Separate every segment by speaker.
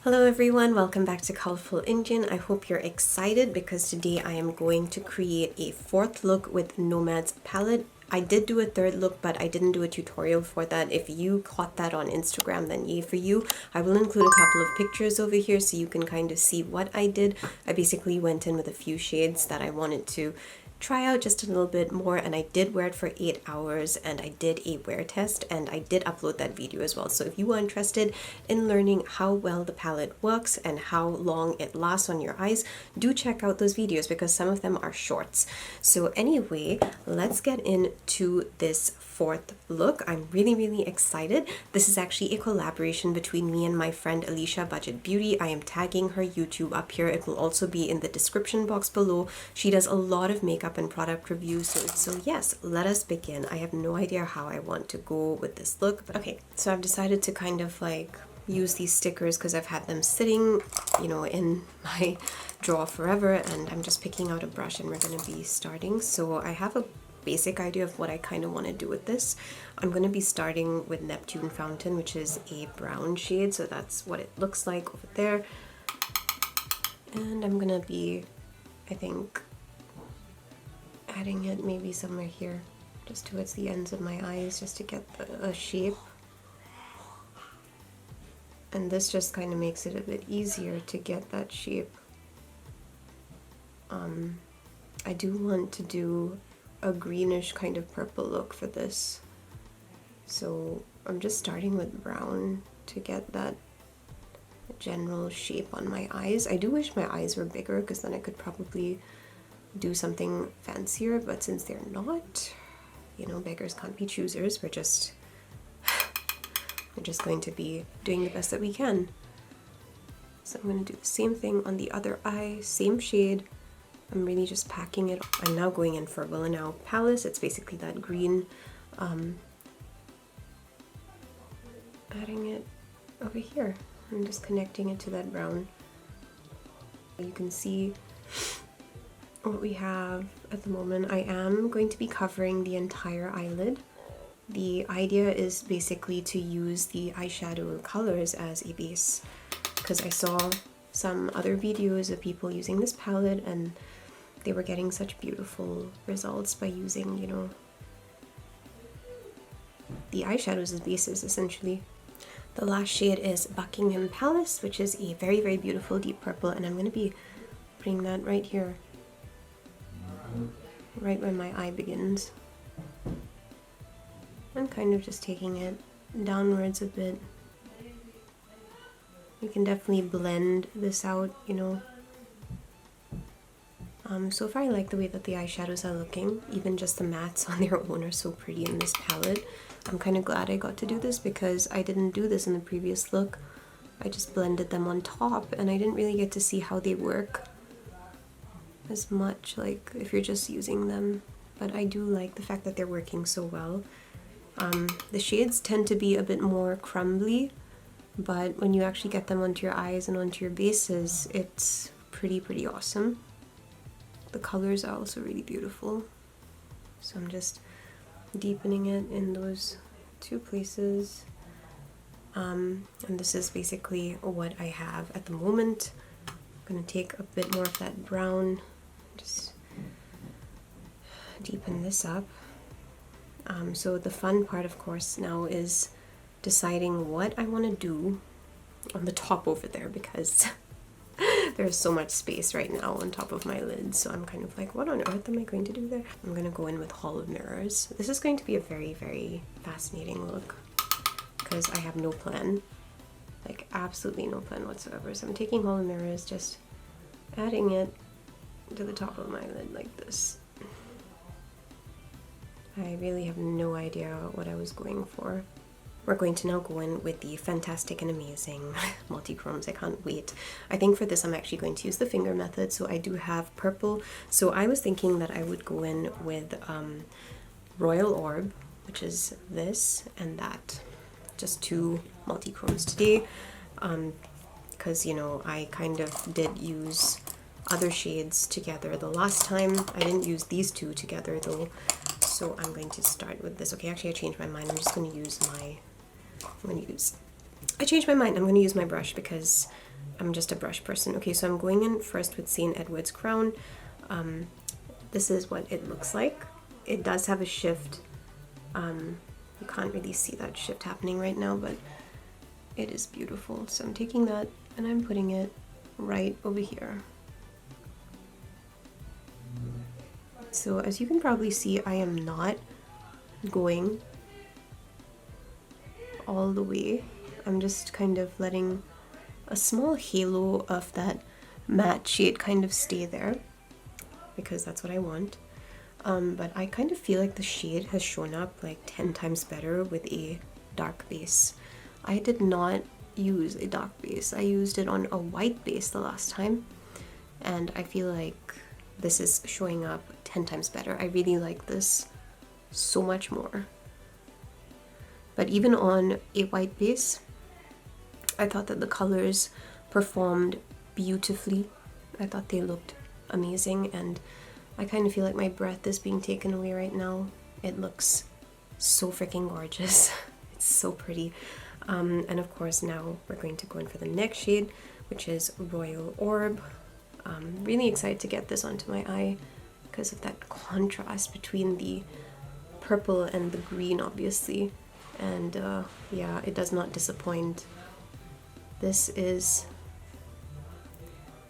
Speaker 1: Hello everyone, welcome back to Colourful Indian. I hope you're excited because today I am going to create a fourth look with Nomad's palette. I did do a third look, but I didn't do a tutorial for that. If you caught that on Instagram, then yay for you. I will include a couple of pictures over here so you can kind of see what I did. I basically went in with a few shades that I wanted to try out just a little bit more, and I did wear it for 8 hours and I did a wear test and I did upload that video as well. So if you are interested in learning how well the palette works and how long it lasts on your eyes, do check out those videos because some of them are shorts. So anyway, let's get into this fourth look. I'm really excited. This is actually a collaboration between me and my friend Alicia Budget Beauty. I am tagging her YouTube up here. It will also be in the description box below. She does a lot of makeup and product reviews, so yes, let us begin. I have no idea how I want to go with this look, but okay, so I've decided to kind of like use these stickers because I've had them sitting, you know, in my drawer forever, and I'm just picking out a brush and we're going to be starting. So I have a basic idea of what I kind of want to do with this. I'm going to be starting with Neptune Fountain, which is a brown shade, so that's what it looks like over there. And I'm going to be, I think, adding it maybe somewhere here, just towards the ends of my eyes, just to get a shape. And this just kind of makes it a bit easier to get that shape. I do want to do a greenish kind of purple look for this, so I'm just starting with brown to get that general shape on my eyes. I do wish my eyes were bigger because then I could probably do something fancier, but since they're not, you know, beggars can't be choosers. We're just going to be doing the best that we can. So I'm going to do the same thing on the other eye, same shade. I'm really just packing it. I'm now going in for Vale Palace. It's basically that green. Adding it over here. I'm just connecting it to that brown. You can see what we have at the moment. I am going to be covering the entire eyelid. The idea is basically to use the eyeshadow colors as a base, because I saw some other videos of people using this palette and they were getting such beautiful results by using, you know, the eyeshadows as bases essentially. The last shade is Buckingham Palace, which is a very beautiful deep purple, and I'm going to be putting that right here, right where my eye begins. I'm kind of just taking it downwards a bit. You can definitely blend this out, you know. So far I like the way that the eyeshadows are looking. Even just the mattes on their own are so pretty in this palette. I'm kind of glad I got to do this because I didn't do this in the previous look. I just blended them on top and I didn't really get to see how they work as much, like if you're just using them. But I do like the fact that they're working so well. The shades tend to be a bit more crumbly, but when you actually get them onto your eyes and onto your bases, it's pretty awesome. The colors are also really beautiful. So I'm just deepening it in those two places. And this is basically what I have at the moment. I'm going to take a bit more of that brown, just deepen this up. So the fun part, of course, now is deciding what I want to do on the top over there, because there's so much space right now on top of my lid. So I'm kind of like, what on earth am I going to do there? I'm going to go in with Hall of Mirrors. This is going to be a very fascinating look because I have no plan, like absolutely no plan whatsoever. So I'm taking Hall of Mirrors, just adding it to the top of my lid like this. I really have no idea what I was going for. We're going to now go in with the fantastic and amazing multi-chromes. I can't wait. I think for this I'm actually going to use the finger method. So I do have purple. So I was thinking that I would go in with Royal Orb, which is this and that. Just two multi-chromes today. Because, you know, I kind of did use other shades together the last time. I didn't use these two together though. So I'm going to start with this. Okay, actually I changed my mind. I'm just going to use I changed my mind. I'm going to use my brush because I'm just a brush person. Okay, so I'm going in first with St. Edward's Crown. This is what it looks like. It does have a shift. You can't really see that shift happening right now, but it is beautiful. So I'm taking that and I'm putting it right over here. So as you can probably see, I am not going all the way. I'm just kind of letting a small halo of that matte shade kind of stay there because that's what I want. But I kind of feel like the shade has shown up like 10 times better with a dark base. I did not use a dark base. I used it on a white base the last time, and I feel like this is showing up 10 times better. I really like this so much more. But even on a white base, I thought that the colors performed beautifully. I thought they looked amazing, and I kind of feel like my breath is being taken away right now. It looks so freaking gorgeous. It's so pretty. And of course now we're going to go in for the next shade, which is Royal Orb. Really excited to get this onto my eye because of that contrast between the purple and the green, obviously. And yeah, it does not disappoint. This is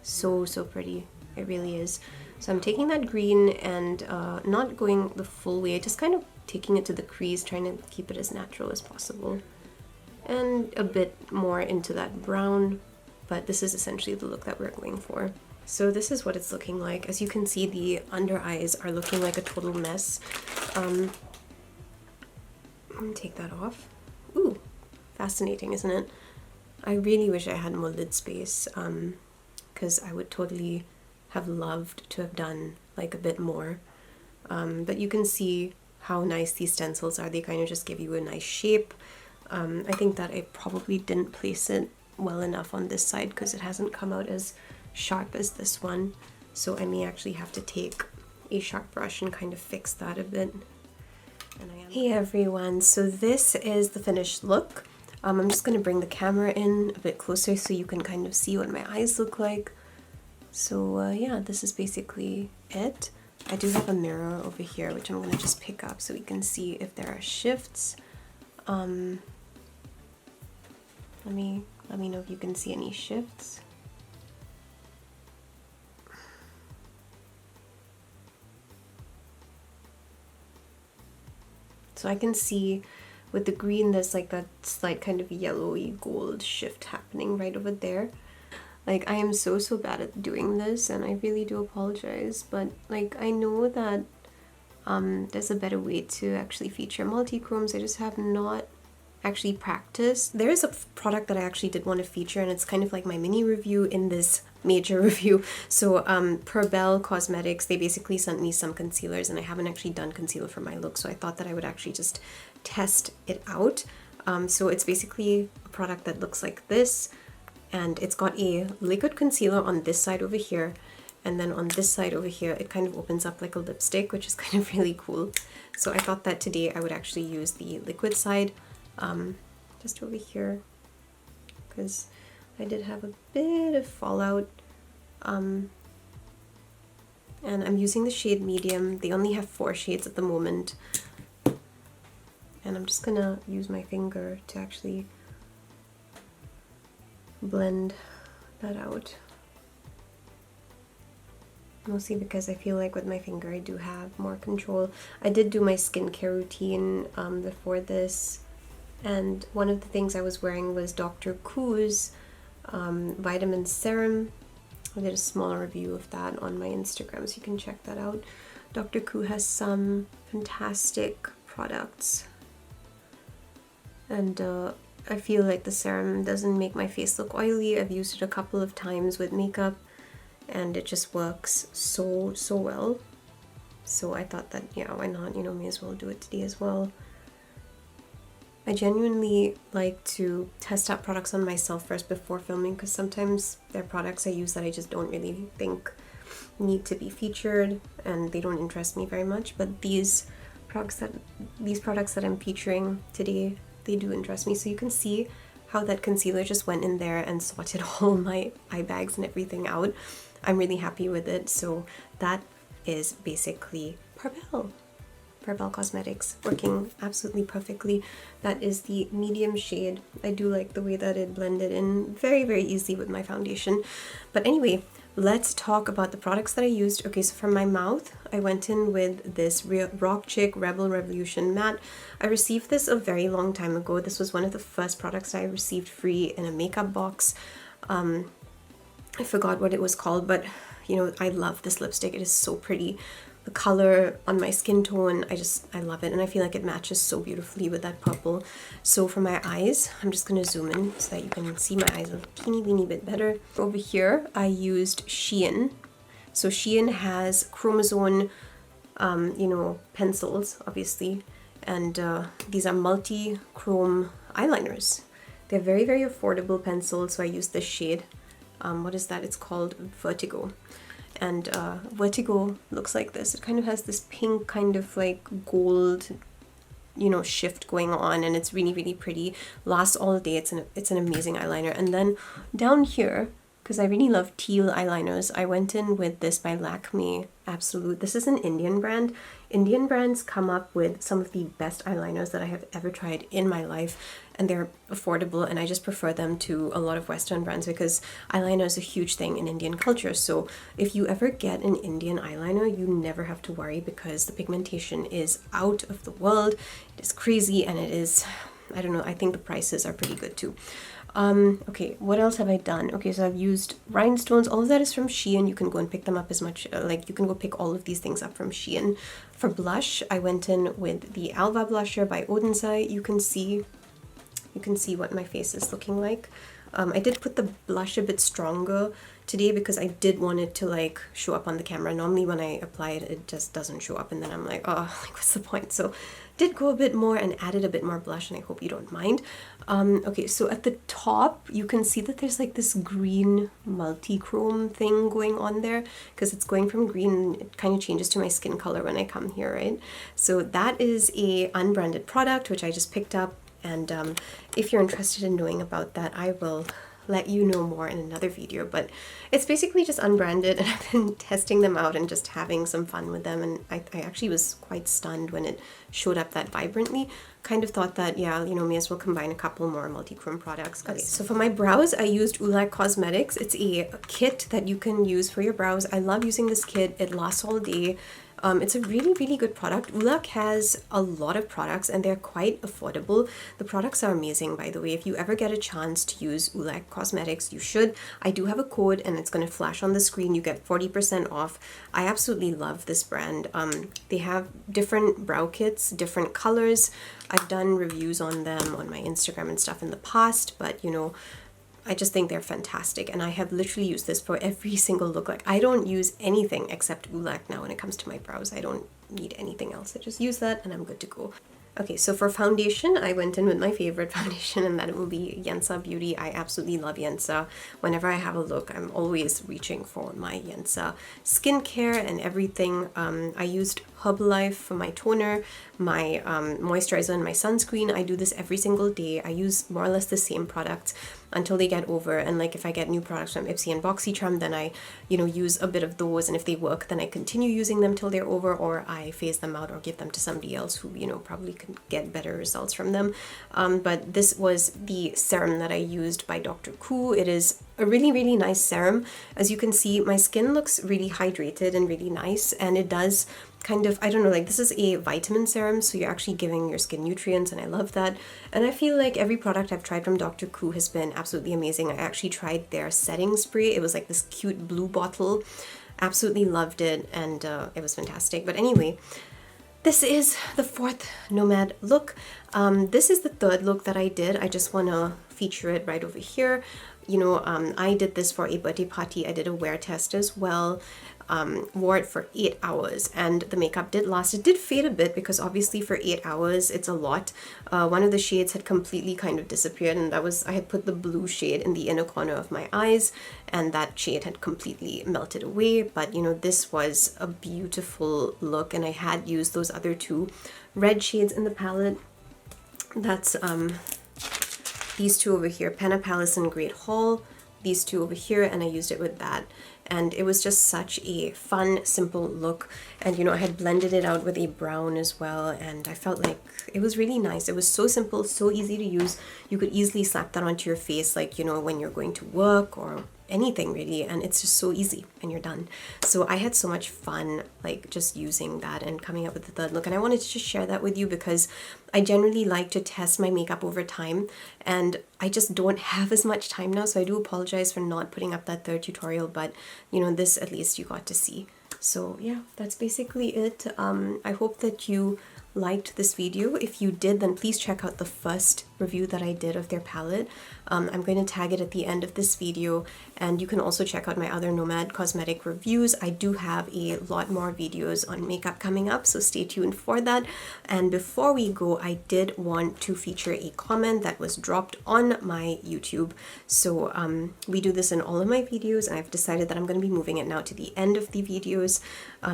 Speaker 1: so pretty. It really is. So I'm taking that green and not going the full way, just kind of taking it to the crease, trying to keep it as natural as possible. And a bit more into that brown, but this is essentially the look that we're going for. So this is what it's looking like. As you can see, the under eyes are looking like a total mess. Let me take that off. Ooh, fascinating, isn't it? I really wish I had more lid space, because I would totally have loved to have done like a bit more. But you can see how nice these stencils are. They kind of just give you a nice shape. I think that I probably didn't place it well enough on this side because it hasn't come out as sharp as this one. So I may actually have to take a sharp brush and kind of fix that a bit. Hey everyone, so this is the finished look. I'm just going to bring the camera in a bit closer so you can kind of see what my eyes look like. So yeah, this is basically it. I do have a mirror over here which I'm going to just pick up so we can see if there are shifts. Let me know if you can see any shifts. So I can see with the green there's like that slight kind of yellowy gold shift happening right over there. Like I am so bad at doing this and I really do apologize, but like I know that there's a better way to actually feature multi-chromes. I just have not actually practiced. There is a product that I actually did want to feature and it's kind of like my mini review in this major review. So per Vale Cosmetics, they basically sent me some concealers and I haven't actually done concealer for my look, so I thought that I would actually just test it out. So it's basically a product that looks like this, and it's got a liquid concealer on this side over here, and then on this side over here it kind of opens up like a lipstick, which is kind of really cool. So I thought that today I would actually use the liquid side just over here because I did have a bit of fallout, and I'm using the shade medium. They only have 4 shades at the moment, and I'm just gonna use my finger to actually blend that out, mostly because I feel like with my finger I do have more control. I did do my skincare routine before this, and one of the things I was wearing was Dr. Koo's vitamin serum. I did a small review of that on my Instagram, so you can check that out. Dr. Koo has some fantastic products, and I feel like the serum doesn't make my face look oily. I've used it a couple of times with makeup and it just works so well. So I thought that, yeah, why not, you know, may as well do it today as well. I genuinely like to test out products on myself first before filming, because sometimes there are products I use that I just don't really think need to be featured and they don't interest me very much. But these products that I'm featuring today, they do interest me. So you can see how that concealer just went in there and sorted all my eye bags and everything out. I'm really happy with it. So that is basically Vale Cosmetics, working absolutely perfectly. That is the medium shade. I do like the way that it blended in very, very easily with my foundation. But anyway, let's talk about the products that I used. Okay, so for my mouth, I went in with this Rock Chick Rebel Revolution matte. I received this a very long time ago. This was one of the first products I received free in a makeup box. I forgot what it was called, but you know, I love this lipstick. It is so pretty. The color on my skin tone, I love it, and I feel like it matches so beautifully with that purple. So for my eyes, I'm just going to zoom in so that you can see my eyes a teeny weeny bit better. Over here, I used Shein. So Shein has chromosome, you know, pencils, obviously, and these are multi-chrome eyeliners. They're very, very affordable pencils, so I used this shade. What is that? It's called Vertigo. And Vertigo looks like this. It kind of has this pink kind of like gold, you know, shift going on, and it's really, really pretty. Lasts all day. It's an amazing eyeliner. And then down here, because I really love teal eyeliners, I went in with this by Lakme Absolute. This is an Indian brand. Indian brands come up with some of the best eyeliners that I have ever tried in my life, and they're affordable, and I just prefer them to a lot of Western brands because eyeliner is a huge thing in Indian culture. So if you ever get an Indian eyeliner, you never have to worry because the pigmentation is out of the world. It is crazy, and it is, I don't know, I think the prices are pretty good too. Okay, what else have I done? Okay, so I've used rhinestones. All of that is from Shein. You can go and pick them up as much, like you can go pick all of these things up from Shein. For blush, I went in with the Alva blusher by Odensai. You can see what my face is looking like. I did put the blush a bit stronger today because I did want it to like show up on the camera. Normally when I apply it, it just doesn't show up, and then I'm like, oh, like what's the point? So did go a bit more and added a bit more blush, and I hope you don't mind. Okay, so at the top you can see that there's like this green multi-chrome thing going on there because it's going from green, it kind of changes to my skin color when I come here, right? So that is a unbranded product which I just picked up, and if you're interested in knowing about that, I will let you know more in another video. But it's basically just unbranded, and I've been testing them out and just having some fun with them, and I actually was quite stunned when it showed up that vibrantly. Kind of thought that, yeah, you know, may as well combine a couple more multi-chrome products. Okay, so for my brows, I used Ulak Cosmetics. It's a kit that you can use for your brows. I love using this kit. It lasts all day. It's a really, really good product. Ulak has a lot of products and they're quite affordable. The products are amazing, by the way. If you ever get a chance to use Ulak Cosmetics, you should. I do have a code and it's going to flash on the screen. You get 40% off. I absolutely love this brand. They have different brow kits, different colors. I've done reviews on them on my Instagram and stuff in the past, but you know, I just think they're fantastic, and I have literally used this for every single look. Like, I don't use anything except Ulak now when it comes to my brows. I don't need anything else. I just use that and I'm good to go. Okay, so for foundation, I went in with my favorite foundation, and that will be Yensa Beauty. I absolutely love Yensa. Whenever I have a look, I'm always reaching for my Yensa skincare and everything. I used Herbalife for my toner, my moisturizer, and my sunscreen. I do this every single day. I use more or less the same products until they get over, and like if I get new products from Ipsy and BoxyCharm, then I, you know, use a bit of those, and if they work, then I continue using them till they're over, or I phase them out or give them to somebody else who, you know, probably can get better results from them. But this was the serum that I used by Dr. Koo. It is a really, really nice serum. As you can see, my skin looks really hydrated and really nice, and it does kind of, I don't know, like this is a vitamin serum, so you're actually giving your skin nutrients, and I love that. And I feel like every product I've tried from Dr. Koo has been absolutely amazing. I actually tried their setting spray. It was like this cute blue bottle. Absolutely loved it, and it was fantastic. But anyway, this is the fourth Nomad look. This is the third look that I did. I just want to feature it right over here. You know, I did this for a birthday party. I did a wear test as well. Wore it for 8 hours, and the makeup did last. It did fade a bit because obviously for 8 hours it's a lot. One of the shades had completely kind of disappeared, and that was, I had put the blue shade in the inner corner of my eyes, and that shade had completely melted away. But you know, this was a beautiful look, and I had used those other two red shades in the palette. That's these two over here, Penna Palace and Great Hall, these two over here, and I used it with that. And it was just such a fun, simple look. And you know, I had blended it out with a brown as well, and I felt like it was really nice. It was so simple, so easy to use. You could easily slap that onto your face, like, you know, when you're going to work or anything really, and it's just so easy and you're done. So I had so much fun like just using that and coming up with the third look, and I wanted to just share that with you because I generally like to test my makeup over time, and I just don't have as much time now, so I do apologize for not putting up that third tutorial, but you know, this at least you got to see. So yeah, that's basically it. I hope that you liked this video. If you did, then please check out the first review that I did of their palette. I'm going to tag it at the end of this video, and you can also check out my other Nomad cosmetic reviews. I do have a lot more videos on makeup coming up, so stay tuned for that. And before we go, I did want to feature a comment that was dropped on my YouTube. So we do this in all of my videos, and I've decided that I'm going to be moving it now to the end of the videos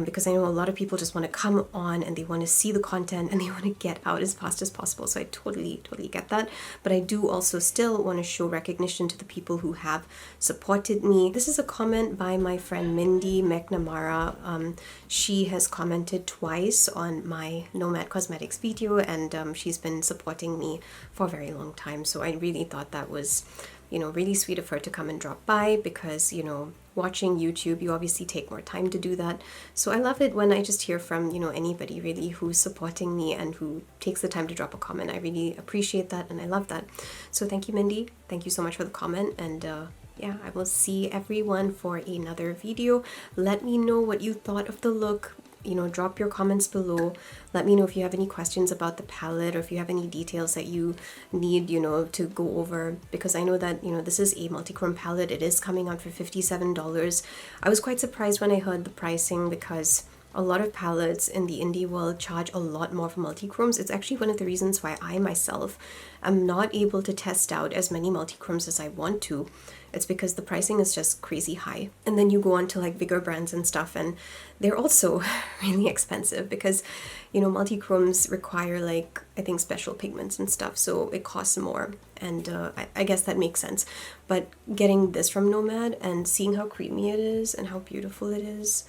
Speaker 1: because I know a lot of people just want to come on and they want to see the content and they want to get out as fast as possible. So I totally get that. But I do also still want to show recognition to the people who have supported me. This is a comment by my friend Mindy McNamara. She has commented twice on my Nomad Cosmetics video, and she's been supporting me for a very long time. So I really thought that was, you know, really sweet of her to come and drop by because, you know, watching YouTube, you obviously take more time to do that. So I love it when I just hear from, you know, anybody really who's supporting me and who takes the time to drop a comment. I really appreciate that and I love that. So thank you, Mindy. Thank you so much for the comment, and yeah, I will see everyone for another video. Let me know what you thought of the look. You know, drop your comments below. Let me know if you have any questions about the palette or if you have any details that you need, you know, to go over, because I know that, you know, this is a multi-chrome palette. It is coming out for $57. I was quite surprised when I heard the pricing because a lot of palettes in the indie world charge a lot more for multi-chromes. It's actually one of the reasons why I myself am not able to test out as many multi-chromes as I want to. It's because the pricing is just crazy high. And then you go on to like bigger brands and stuff, and they're also really expensive because, you know, multi-chromes require like, I think, special pigments and stuff, so it costs more. And I guess that makes sense. But getting this from Nomad and seeing how creamy it is and how beautiful it is,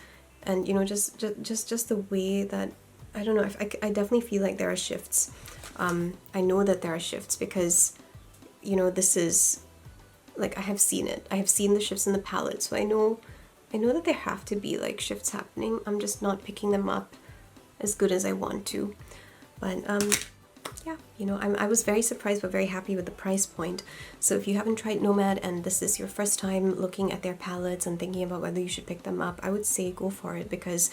Speaker 1: and you know, just the way that, I don't know, I definitely feel like there are shifts. I know that there are shifts because, you know, this is like, I have seen it. I have seen the shifts in the palette, so I know that there have to be like shifts happening. I'm just not picking them up as good as I want to. But yeah, you know, I was very surprised but very happy with the price point. So if you haven't tried Nomad and this is your first time looking at their palettes and thinking about whether you should pick them up, I would say go for it because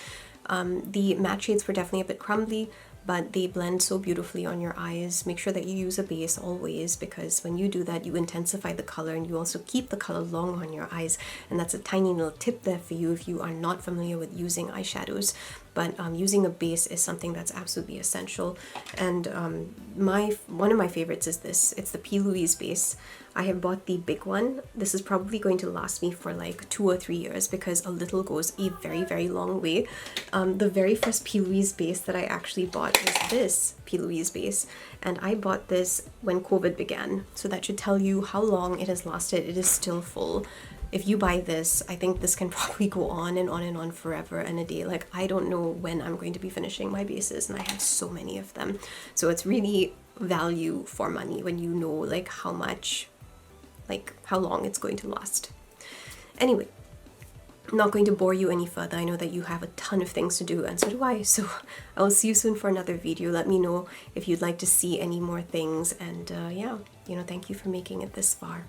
Speaker 1: the matte shades were definitely a bit crumbly, but they blend so beautifully on your eyes. Make sure that you use a base always, because when you do that, you intensify the color and you also keep the color long on your eyes. And that's a tiny little tip there for you if you are not familiar with using eyeshadows. But using a base is something that's absolutely essential. And one of my favorites is this. It's the P. Louise base. I have bought the big one. This is probably going to last me for like 2 or 3 years because a little goes a very long way. The very first P. Louise base that I actually bought was this P. Louise base, and I bought this when COVID began. So that should tell you how long it has lasted. It is still full. If you buy this, I think this can probably go on and on and on forever and a day. Like, I don't know when I'm going to be finishing my bases, and I have so many of them. So it's really value for money when you know like how much, like how long it's going to last. Anyway, I'm not going to bore you any further. I know that you have a ton of things to do, and so do I. So I will see you soon for another video. Let me know if you'd like to see any more things, and yeah, you know, thank you for making it this far.